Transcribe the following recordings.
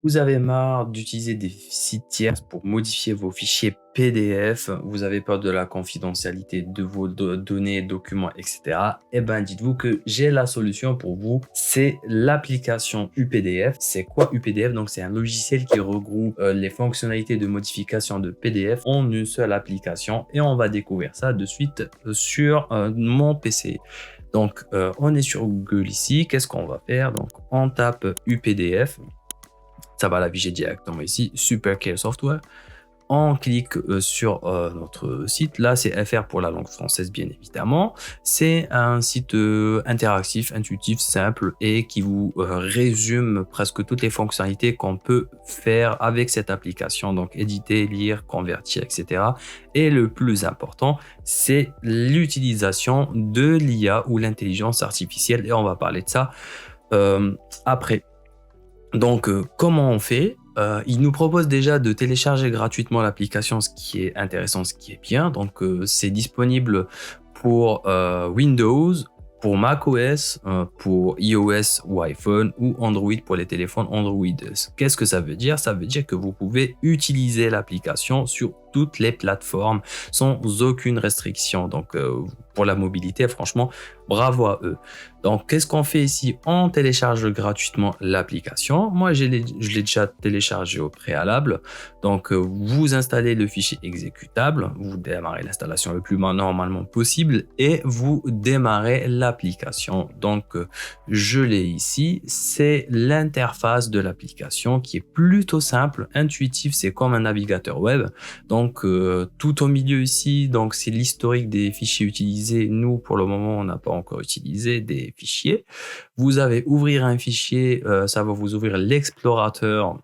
Vous avez marre d'utiliser des sites tiers pour modifier vos fichiers PDF, vous avez peur de la confidentialité de vos données, documents, etc. Eh ben, dites-vous que j'ai la solution pour vous. C'est l'application UPDF. C'est quoi UPDF? Donc, c'est un logiciel qui regroupe les fonctionnalités de modification de PDF en une seule application et on va découvrir ça de suite sur mon PC. Donc, on est sur Google ici. Qu'est-ce qu'on va faire? Donc, on tape UPDF. Ça va l'afficher directement ici, SuperCare Software. On clique sur notre site. Là, c'est FR pour la langue française, bien évidemment. C'est un site interactif, intuitif, simple et qui vous résume presque toutes les fonctionnalités qu'on peut faire avec cette application. Donc, éditer, lire, convertir, etc. Et le plus important, c'est l'utilisation de l'IA ou l'intelligence artificielle. Et on va parler de ça après. Donc, comment on fait? Il nous propose déjà de télécharger gratuitement l'application, ce qui est intéressant, ce qui est bien. Donc, c'est disponible pour Windows, pour macOS, pour iOS ou iPhone ou Android pour les téléphones Android. Qu'est-ce que ça veut dire? Ça veut dire que vous pouvez utiliser l'application sur toutes les plateformes sans aucune restriction. Donc, pour la mobilité, franchement, bravo à eux. Donc, qu'est-ce qu'on fait ici? On télécharge gratuitement l'application. Moi, je l'ai déjà téléchargé au préalable. Donc, vous installez le fichier exécutable, vous démarrez l'installation le plus normalement possible et vous démarrez l'application. Donc, je l'ai ici. C'est l'interface de l'application qui est plutôt simple, intuitif. C'est comme un navigateur web. Donc, tout au milieu ici, donc c'est l'historique des fichiers utilisés. Nous, pour le moment, on n'a pas encore utilisé des fichiers. Vous avez ouvrir un fichier, ça va vous ouvrir l'explorateur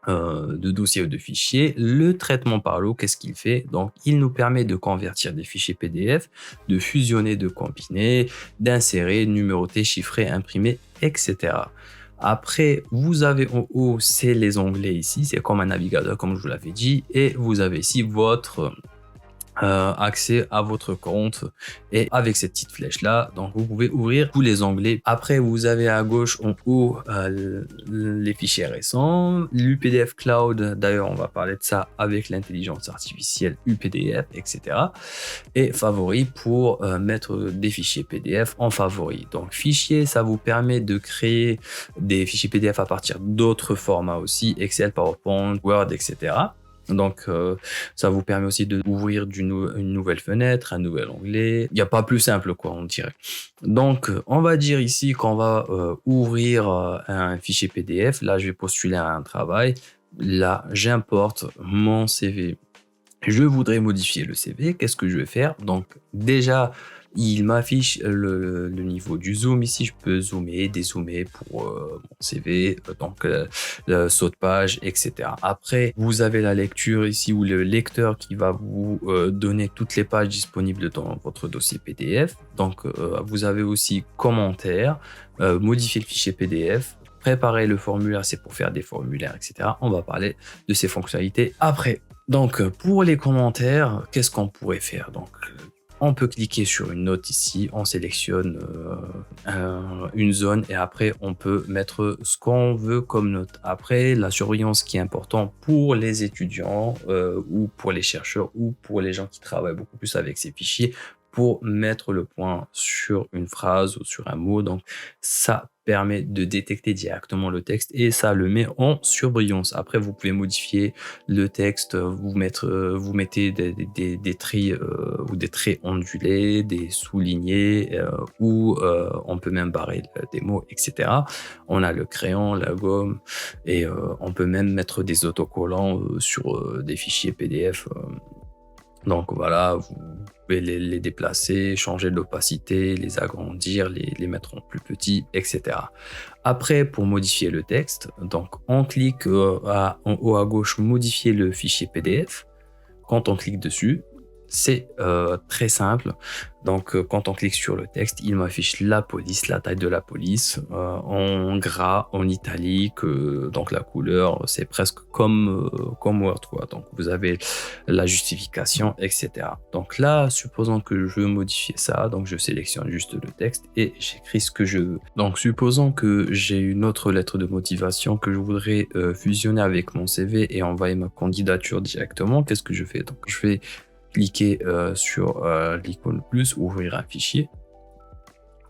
de dossiers ou de fichiers. Le traitement par l'eau, qu'est-ce qu'il fait? Donc, il nous permet de convertir des fichiers PDF, de fusionner, de combiner, d'insérer, numéroter, chiffrer, imprimer, etc. Après, vous avez en haut, c'est les onglets ici, c'est comme un navigateur, comme je vous l'avais dit, et vous avez ici votre accès à votre compte et avec cette petite flèche là, donc vous pouvez ouvrir tous les onglets. Après, vous avez à gauche en haut les fichiers récents, l'UPDF Cloud, d'ailleurs on va parler de ça avec l'intelligence artificielle UPDF, etc. Et favoris pour mettre des fichiers PDF en favoris. Donc fichiers, ça vous permet de créer des fichiers PDF à partir d'autres formats aussi, Excel, PowerPoint, Word, etc. Donc, ça vous permet aussi d'ouvrir une nouvelle fenêtre, un nouvel onglet. Il n'y a pas plus simple, quoi, on dirait. Donc, on va dire ici qu'on va ouvrir un fichier PDF. Là, je vais postuler à un travail. Là, j'importe mon CV. Je voudrais modifier le CV. Qu'est-ce que je vais faire? Donc, déjà, il m'affiche le niveau du zoom. Ici, je peux zoomer, dézoomer pour mon CV, donc le saut de page, etc. Après, vous avez la lecture ici ou le lecteur qui va vous donner toutes les pages disponibles dans votre dossier PDF. Donc, vous avez aussi commentaires, modifier le fichier PDF, préparer le formulaire, c'est pour faire des formulaires, etc. On va parler de ces fonctionnalités après. Donc, pour les commentaires, qu'est-ce qu'on pourrait faire? Donc, on peut cliquer sur une note ici, on sélectionne une zone et après on peut mettre ce qu'on veut comme note. Après, la surveillance qui est importante pour les étudiants ou pour les chercheurs ou pour les gens qui travaillent beaucoup plus avec ces fichiers pour mettre le point sur une phrase ou sur un mot. Donc, ça permet de détecter directement le texte et ça le met en surbrillance. Après, vous pouvez modifier le texte, vous mettez des traits ou des traits ondulés, des soulignés ou on peut même barrer des mots, etc. On a le crayon, la gomme et on peut même mettre des autocollants sur des fichiers PDF. Donc voilà, vous pouvez les déplacer, changer l'opacité, les agrandir, les mettre en plus petits, etc. Après, pour modifier le texte, donc on clique en haut à gauche, modifier le fichier PDF. Quand on clique dessus, c'est très simple. Donc, quand on clique sur le texte, il m'affiche la police, la taille de la police, en gras, en italique. Donc, la couleur, c'est presque comme Word, quoi. Donc, vous avez la justification, etc. Donc là, supposons que je veux modifier ça. Donc, je sélectionne juste le texte et j'écris ce que je veux. Donc, supposons que j'ai une autre lettre de motivation que je voudrais fusionner avec mon CV et envoyer ma candidature directement. Qu'est-ce que je fais? Donc, je vais cliquer sur l'icône plus, ouvrir un fichier.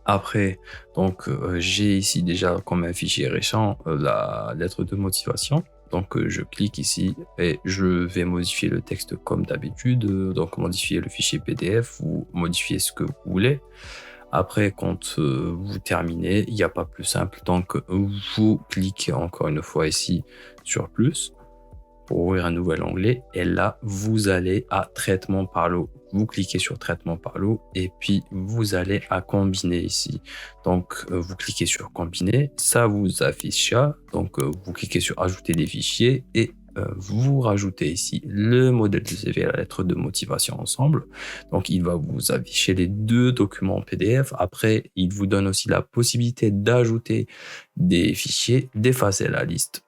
Après, donc, j'ai ici déjà comme un fichier récent la lettre de motivation. Donc, je clique ici et je vais modifier le texte comme d'habitude. Donc, modifier le fichier PDF ou modifier ce que vous voulez. Après, quand vous terminez, il n'y a pas plus simple. Donc, vous cliquez encore une fois ici sur plus pour ouvrir un nouvel onglet. Et là, vous allez à traitement par lot. Vous cliquez sur traitement par lot et puis vous allez à combiner ici. Donc, vous cliquez sur combiner. Ça vous affiche ça. Donc, vous cliquez sur ajouter des fichiers et vous rajoutez ici le modèle de CV et la lettre de motivation ensemble. Donc, il va vous afficher les deux documents PDF. Après, il vous donne aussi la possibilité d'ajouter des fichiers, d'effacer la liste.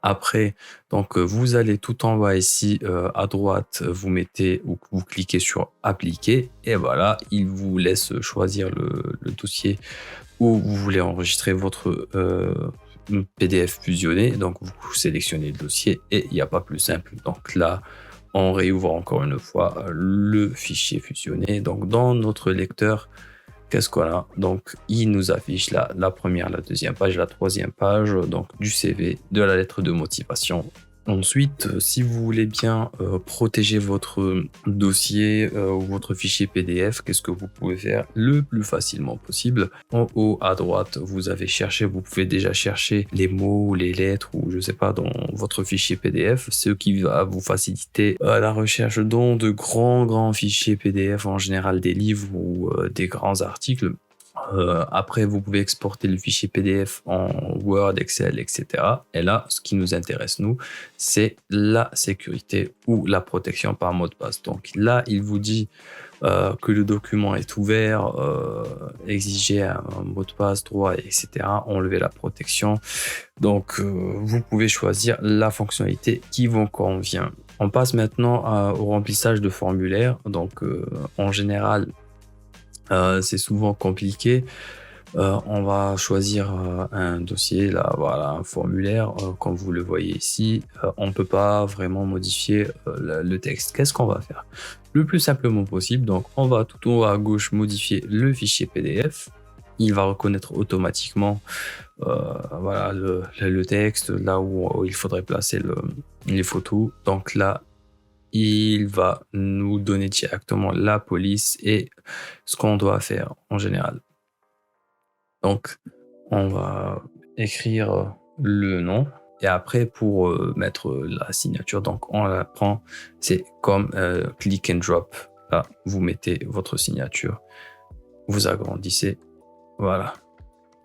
Après, donc vous allez tout en bas ici à droite, vous mettez ou vous cliquez sur appliquer et voilà, il vous laisse choisir le dossier où vous voulez enregistrer votre PDF fusionné. Donc vous sélectionnez le dossier et il n'y a pas plus simple. Donc là, on réouvre encore une fois le fichier fusionné. Donc dans notre lecteur, qu'est-ce qu'on a? Donc, il nous affiche la première, la deuxième page, la troisième page, donc du CV, de la lettre de motivation. Ensuite, si vous voulez bien protéger votre dossier ou votre fichier PDF, qu'est-ce que vous pouvez faire le plus facilement possible? En haut à droite, vous avez cherché, vous pouvez déjà chercher les mots, les lettres ou je sais pas dans votre fichier PDF, ce qui va vous faciliter la recherche dans de grands fichiers PDF, en général des livres ou des grands articles. Après, vous pouvez exporter le fichier PDF en Word, Excel, etc. Et là, ce qui nous intéresse, nous, c'est la sécurité ou la protection par mot de passe. Donc là, il vous dit que le document est ouvert, exiger un mot de passe, droit, etc. Enlever la protection. Donc, vous pouvez choisir la fonctionnalité qui vous convient. On passe maintenant au remplissage de formulaire. Donc, en général, c'est souvent compliqué. On va choisir un dossier, là, voilà, un formulaire, comme vous le voyez ici. On ne peut pas vraiment modifier le texte. Qu'est-ce qu'on va faire? Le plus simplement possible, donc on va tout en haut à gauche modifier le fichier PDF. Il va reconnaître automatiquement voilà, le texte, là où il faudrait placer les photos. Donc là, il va nous donner directement la police et ce qu'on doit faire en général. Donc, on va écrire le nom et après pour mettre la signature, donc on la prend, c'est comme click and drop. Là, vous mettez votre signature, vous agrandissez, voilà.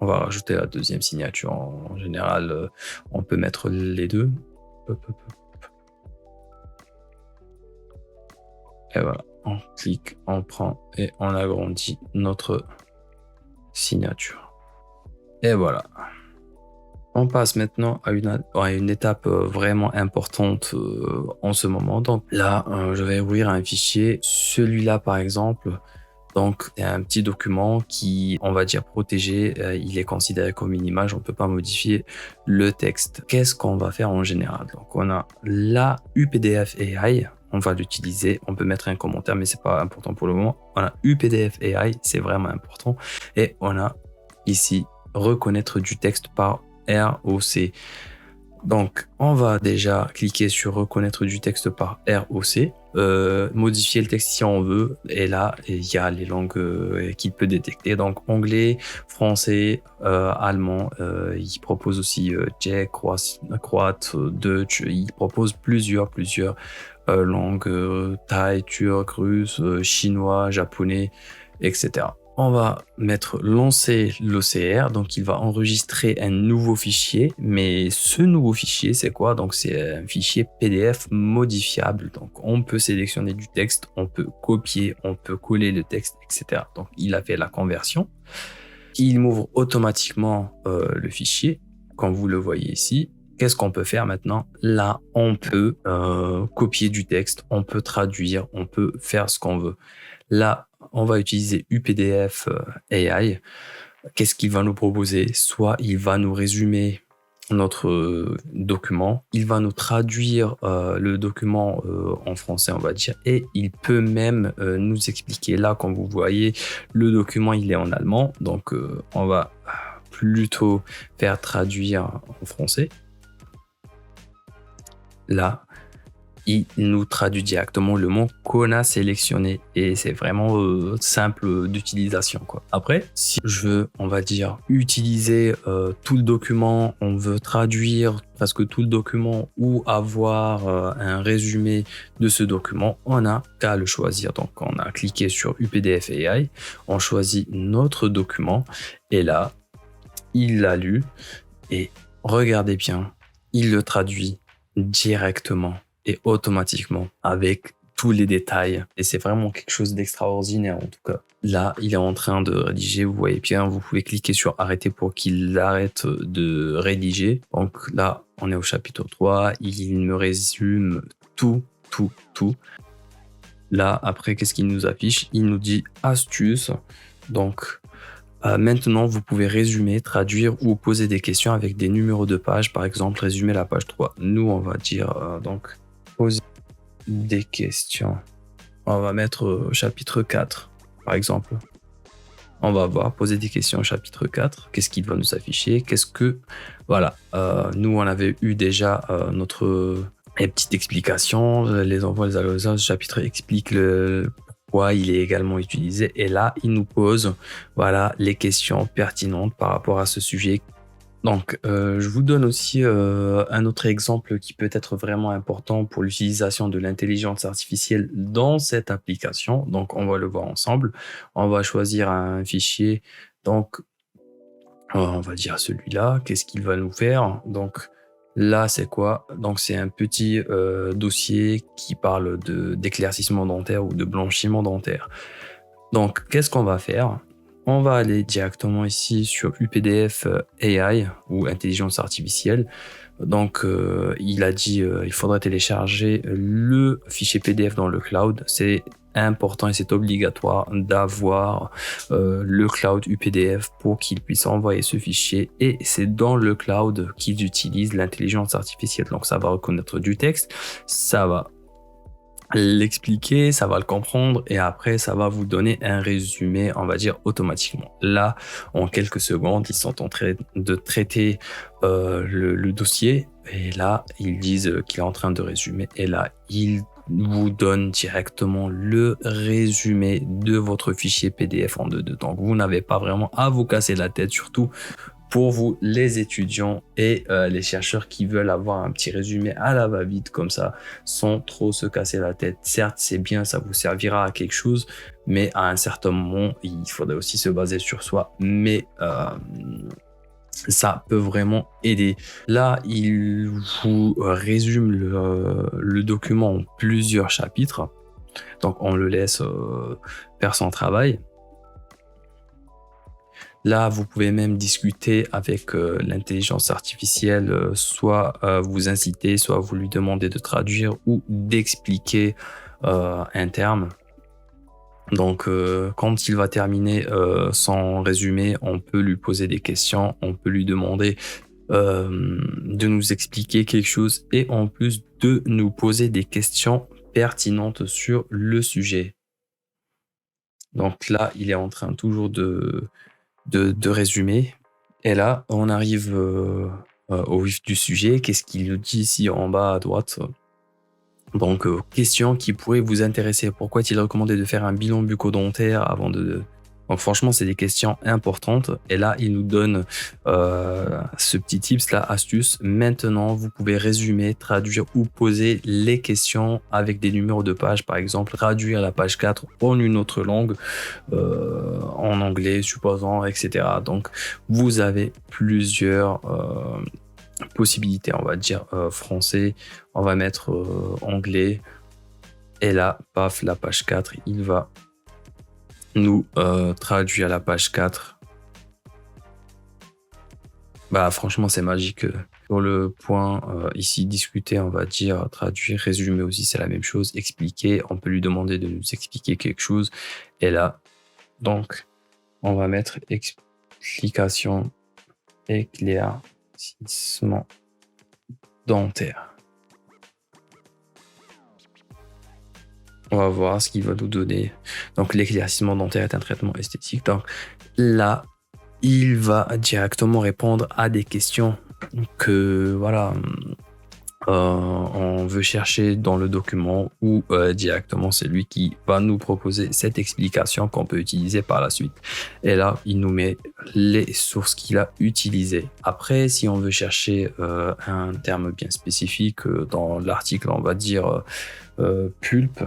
On va rajouter la deuxième signature. En général, on peut mettre les deux. Hop, hop, hop. Et voilà, on clique, on prend et on agrandit notre signature. Et voilà. On passe maintenant à une étape vraiment importante en ce moment. Donc là, je vais ouvrir un fichier. Celui-là, par exemple, donc c'est un petit document qui, on va dire, protégé. Il est considéré comme une image. On ne peut pas modifier le texte. Qu'est-ce qu'on va faire en général? Donc on a la UPDF AI. On va l'utiliser. On peut mettre un commentaire, mais c'est pas important pour le moment. On a UPDF AI, c'est vraiment important. Et on a ici reconnaître du texte par ROC. Donc, on va déjà cliquer sur reconnaître du texte par ROC, modifier le texte si on veut. Et là, il y a les langues qu'il peut détecter. Donc, anglais, français, allemand. Il propose aussi tchèque, croate, Dutch. Il propose plusieurs langues, thaï, turc, russe, chinois, japonais, etc. On va mettre lancer l'OCR, donc il va enregistrer un nouveau fichier, mais ce nouveau fichier, c'est quoi? Donc c'est un fichier PDF modifiable, donc on peut sélectionner du texte, on peut copier, on peut coller le texte, etc. Donc il a fait la conversion, il m'ouvre automatiquement le fichier, comme vous le voyez ici. Qu'est-ce qu'on peut faire maintenant? Là, on peut copier du texte, on peut traduire, on peut faire ce qu'on veut. Là, on va utiliser UPDF AI. Qu'est-ce qu'il va nous proposer? Soit il va nous résumer notre document, il va nous traduire le document en français, on va dire, et il peut même nous expliquer. Là, comme vous voyez, le document, il est en allemand, donc on va plutôt faire traduire en français. Là, il nous traduit directement le mot qu'on a sélectionné et c'est vraiment simple d'utilisation, quoi. Après, si je veux, on va dire, utiliser tout le document, on veut traduire presque tout le document ou avoir un résumé de ce document, on n'a qu'à le choisir. Donc, on a cliqué sur UPDF AI, on choisit notre document et là, il l'a lu et regardez bien, il le traduit directement et automatiquement avec tous les détails. Et c'est vraiment quelque chose d'extraordinaire en tout cas. Là, il est en train de rédiger, vous voyez bien, vous pouvez cliquer sur arrêter pour qu'il arrête de rédiger. Donc là, on est au chapitre 3, il me résume tout. Là, après, qu'est-ce qu'il nous affiche? Il nous dit astuce. Donc, maintenant, vous pouvez résumer, traduire ou poser des questions avec des numéros de page. Par exemple, résumer la page 3. Nous, on va dire donc poser des questions. On va mettre chapitre 4, par exemple. On va voir, poser des questions au chapitre 4. Qu'est-ce qu'il va nous afficher? Voilà. Nous, on avait eu déjà notre petite explication. Les envois, les allosages. Ce chapitre explique pourquoi il est également utilisé. Et là, il nous pose voilà, les questions pertinentes par rapport à ce sujet. Donc, je vous donne aussi un autre exemple qui peut être vraiment important pour l'utilisation de l'intelligence artificielle dans cette application. Donc, on va le voir ensemble. On va choisir un fichier. Donc, on va dire celui-là. Qu'est-ce qu'il va nous faire? Donc, là, c'est quoi? Donc, c'est un petit dossier qui parle d'éclaircissement dentaire ou de blanchiment dentaire. Donc, qu'est-ce qu'on va faire? On va aller directement ici sur UPDF AI ou intelligence artificielle. Donc, il a dit il faudrait télécharger le fichier PDF dans le cloud. C'est important et c'est obligatoire d'avoir le cloud UPDF pour qu'il puisse envoyer ce fichier. Et c'est dans le cloud qu'ils utilisent l'intelligence artificielle. Donc, ça va reconnaître du texte, ça va l'expliquer, ça va le comprendre et après ça va vous donner un résumé, on va dire automatiquement. Là, en quelques secondes, ils sont en train de traiter le dossier et là, ils disent qu'il est en train de résumer et là, ils vous donnent directement le résumé de votre fichier PDF en 2.2. Donc, vous n'avez pas vraiment à vous casser la tête, surtout pour vous, les étudiants et les chercheurs qui veulent avoir un petit résumé à la va-vite comme ça, sans trop se casser la tête. Certes, c'est bien, ça vous servira à quelque chose, mais à un certain moment, il faudrait aussi se baser sur soi. Mais ça peut vraiment aider. Là, il vous résume le document en plusieurs chapitres. Donc, on le laisse faire son travail. Là, vous pouvez même discuter avec l'intelligence artificielle, soit vous inciter, soit vous lui demandez de traduire ou d'expliquer un terme. Donc, quand il va terminer son résumé, on peut lui poser des questions, on peut lui demander de nous expliquer quelque chose et en plus de nous poser des questions pertinentes sur le sujet. Donc là, il est en train toujours de résumer. Et là, on arrive au vif du sujet. Qu'est-ce qu'il nous dit ici en bas à droite? Donc, question qui pourrait vous intéresser. Pourquoi est-il recommandé de faire un bilan bucco-dentaire avant de Donc franchement, c'est des questions importantes. Et là, il nous donne ce petit tips, là, astuce. Maintenant, vous pouvez résumer, traduire ou poser les questions avec des numéros de page. Par exemple, traduire la page 4 en une autre langue, en anglais, supposons, etc. Donc, vous avez plusieurs possibilités. On va dire français, on va mettre anglais. Et là, paf, la page 4, il va nous traduire la page 4. Bah, franchement, c'est magique. Sur le point ici, discuter, on va dire traduire, résumer aussi, c'est la même chose. Expliquer, on peut lui demander de nous expliquer quelque chose. Et là, donc, on va mettre explication, éclaircissement dentaire. On va voir ce qu'il va nous donner. Donc, l'éclaircissement dentaire est un traitement esthétique. Donc, là, il va directement répondre à des questions que, voilà, on veut chercher dans le document ou directement c'est lui qui va nous proposer cette explication qu'on peut utiliser par la suite. Et là, il nous met les sources qu'il a utilisées. Après, si on veut chercher un terme bien spécifique, dans l'article, on va dire pulpe.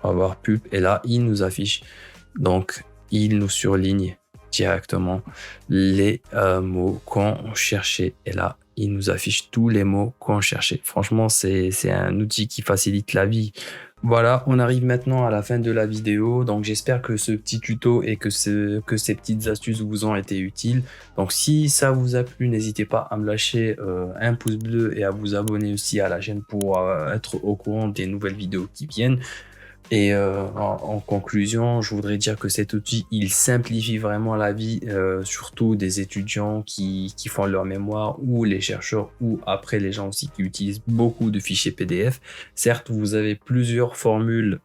On va voir pulpe et là, il nous affiche. Donc, il nous surligne directement les mots qu'on cherchait. Et là, il nous affiche tous les mots qu'on cherchait. Franchement, c'est un outil qui facilite la vie. Voilà, on arrive maintenant à la fin de la vidéo. Donc, j'espère que ce petit tuto et que ces petites astuces vous ont été utiles. Donc, si ça vous a plu, n'hésitez pas à me lâcher un pouce bleu et à vous abonner aussi à la chaîne pour être au courant des nouvelles vidéos qui viennent. Et en conclusion, je voudrais dire que cet outil, il simplifie vraiment la vie, surtout des étudiants qui font leur mémoire ou les chercheurs ou après les gens aussi qui utilisent beaucoup de fichiers PDF. Certes, vous avez plusieurs formules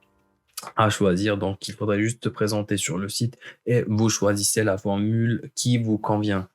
à choisir, donc il faudrait juste te présenter sur le site et vous choisissez la formule qui vous convient.